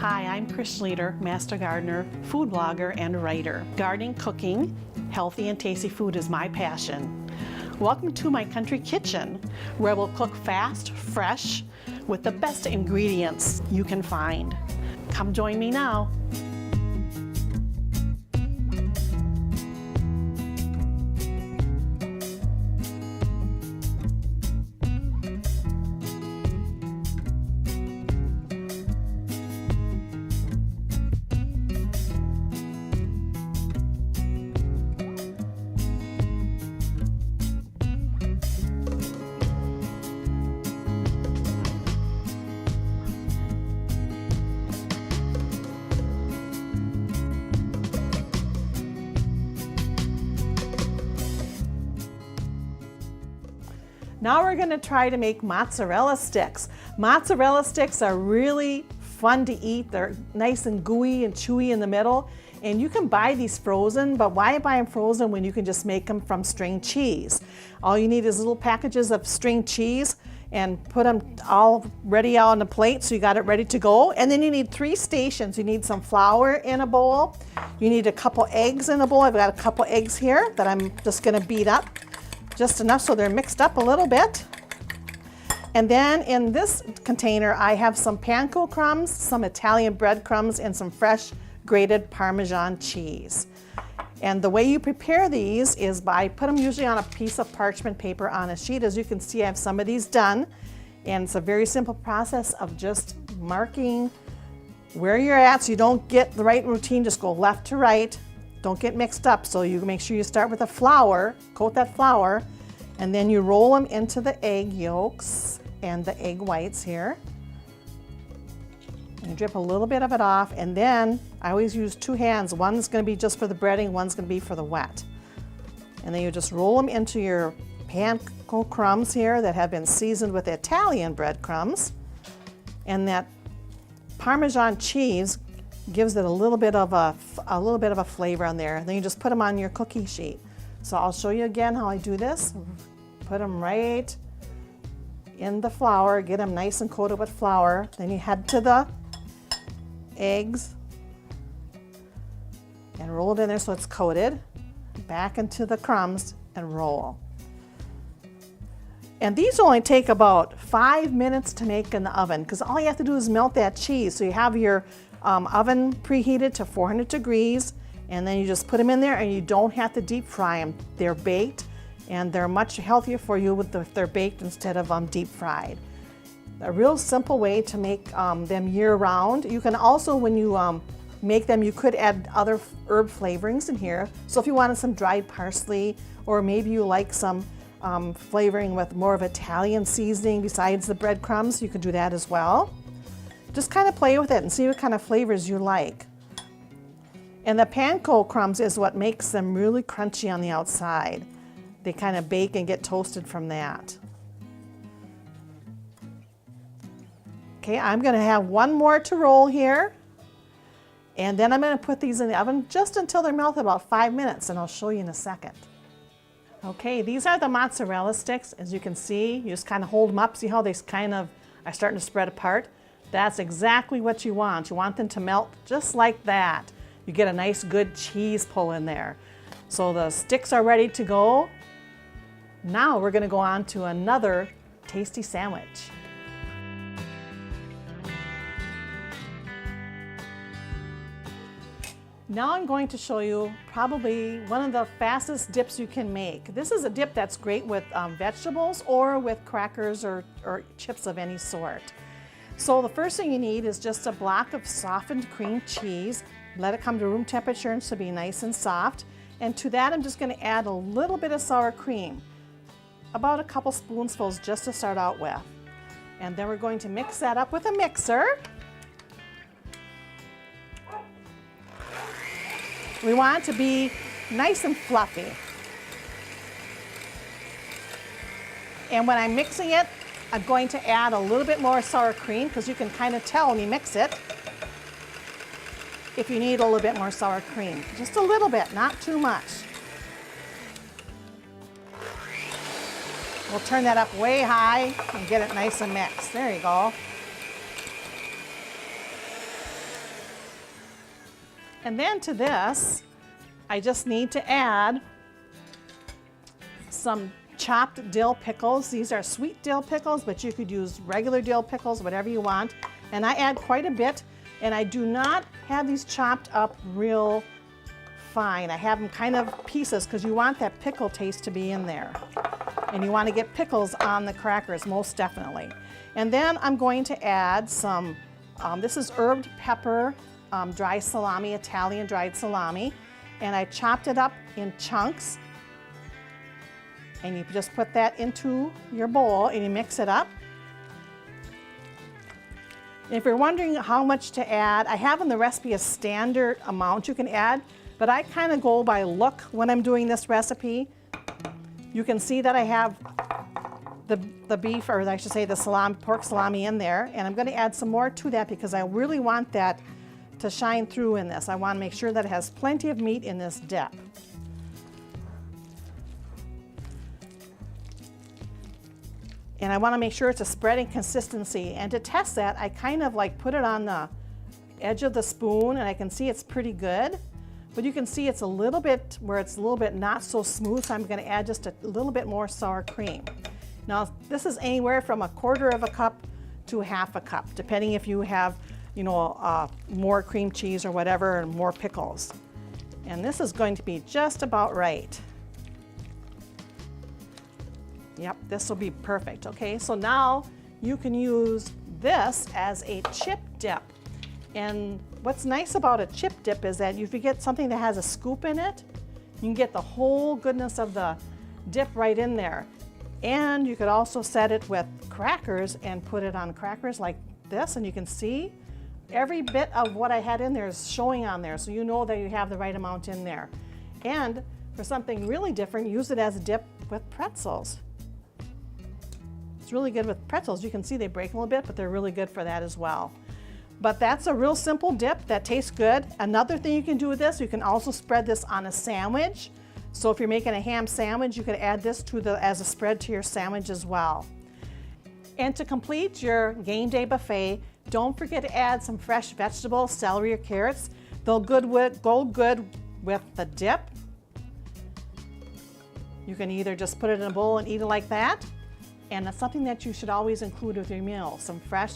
Hi, I'm Chris Schleter, Master Gardener, food blogger, and writer. Gardening, cooking, healthy and tasty food is my passion. Welcome to my country kitchen, where we'll cook fast, fresh, with the best ingredients you can find. Come join me now. Now we're going to try to make mozzarella sticks. Mozzarella sticks are really fun to eat. They're nice and gooey and chewy in the middle. And you can buy these frozen, but why buy them frozen when you can just make them from string cheese? All you need is little packages of string cheese and put them all ready out on a plate so you got it ready to go. And then you need 3 stations. You need some flour in a bowl. You need a couple eggs in a bowl. I've got a couple eggs here that I'm just going to beat up. Just enough so they're mixed up a little bit. And then in this container, I have some panko crumbs, some Italian breadcrumbs, and some fresh grated Parmesan cheese. And the way you prepare these is by put them usually on a piece of parchment paper on a sheet. As you can see, I have some of these done. And it's a very simple process of just marking where you're at so you don't get the right routine. Just go left to right. Don't get mixed up, so you make sure you start with a flour, coat that flour, and then you roll them into the egg yolks and the egg whites here. And you drip a little bit of it off, and then I always use 2 hands. One's going to be just for the breading, one's going to be for the wet. And then you just roll them into your panko crumbs here that have been seasoned with Italian breadcrumbs. And that Parmesan cheese gives it a little bit of a flavor on there. And then you just put them on your cookie sheet. So I'll show you again how I do this. Put them right in the flour, get them nice and coated with flour. Then you head to the eggs and roll it in there so it's coated. Back into the crumbs and roll. And these only take about 5 minutes to make in the oven because all you have to do is melt that cheese. So you have your oven preheated to 400 degrees, and then you just put them in there, and you don't have to deep fry them. They're baked, and they're much healthier for you if they're baked instead of deep fried. A real simple way to make them year-round. You can also, when you make them, you could add other herb flavorings in here. So if you wanted some dried parsley, or maybe you like some flavoring with more of Italian seasoning besides the breadcrumbs, you could do that as well. Just kind of play with it and see what kind of flavors you like. And the panko crumbs is what makes them really crunchy on the outside. They kind of bake and get toasted from that. Okay, I'm going to have one more to roll here. And then I'm going to put these in the oven just until they're melted, about 5 minutes, and I'll show you in a second. Okay, these are the mozzarella sticks. As you can see, you just kind of hold them up. See how they kind of are starting to spread apart? That's exactly what you want. You want them to melt just like that. You get a nice good cheese pull in there. So the sticks are ready to go. Now we're going to go on to another tasty sandwich. Now I'm going to show you probably one of the fastest dips you can make. This is a dip that's great with vegetables or with crackers or chips of any sort. So the first thing you need is just a block of softened cream cheese. Let it come to room temperature and to be nice and soft. And to that I'm just going to add a little bit of sour cream, about a couple spoonfuls just to start out with. And then we're going to mix that up with a mixer. We want it to be nice and fluffy. And when I'm mixing it, I'm going to add a little bit more sour cream because you can kind of tell when you mix it if you need a little bit more sour cream. Just a little bit, not too much. We'll turn that up way high and get it nice and mixed. There you go. And then to this, I just need to add some chopped dill pickles. These are sweet dill pickles, but you could use regular dill pickles, whatever you want. And I add quite a bit, and I do not have these chopped up real fine. I have them kind of pieces because you want that pickle taste to be in there. And you want to get pickles on the crackers, most definitely. And then I'm going to add some, this is herbed pepper, dry salami, Italian dried salami. And I chopped it up in chunks. And you just put that into your bowl and you mix it up. If you're wondering how much to add, I have in the recipe a standard amount you can add, but I kind of go by look when I'm doing this recipe. You can see that I have the beef, or I should say the salami, pork salami in there, and I'm going to add some more to that because I really want that to shine through in this. I want to make sure that it has plenty of meat in this dip. And I want to make sure it's a spreading consistency. And to test that, I kind of like put it on the edge of the spoon, and I can see it's pretty good. But you can see it's a little bit where it's a little bit not so smooth, so I'm going to add just a little bit more sour cream. Now, this is anywhere from 1/4 cup to 1/2 cup, depending if you have, you know, more cream cheese or whatever, and more pickles. And this is going to be just about right. Yep, this will be perfect. Okay, so now you can use this as a chip dip. And what's nice about a chip dip is that if you get something that has a scoop in it, you can get the whole goodness of the dip right in there. And you could also set it with crackers and put it on crackers like this, and you can see every bit of what I had in there is showing on there, so you know that you have the right amount in there. And for something really different, use it as a dip with pretzels. It's really good with pretzels. You can see they break a little bit, but they're really good for that as well. But that's a real simple dip that tastes good. Another thing you can do with this, you can also spread this on a sandwich. So if you're making a ham sandwich, you could add this to as a spread to your sandwich as well. And to complete your game day buffet, don't forget to add some fresh vegetables, celery or carrots. They'll go good with the dip. You can either just put it in a bowl and eat it like that. And that's something that you should always include with your meal, some fresh,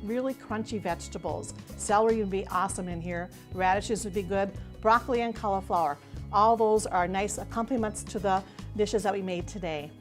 really crunchy vegetables. Celery would be awesome in here. Radishes would be good. Broccoli and cauliflower. All those are nice accompaniments to the dishes that we made today.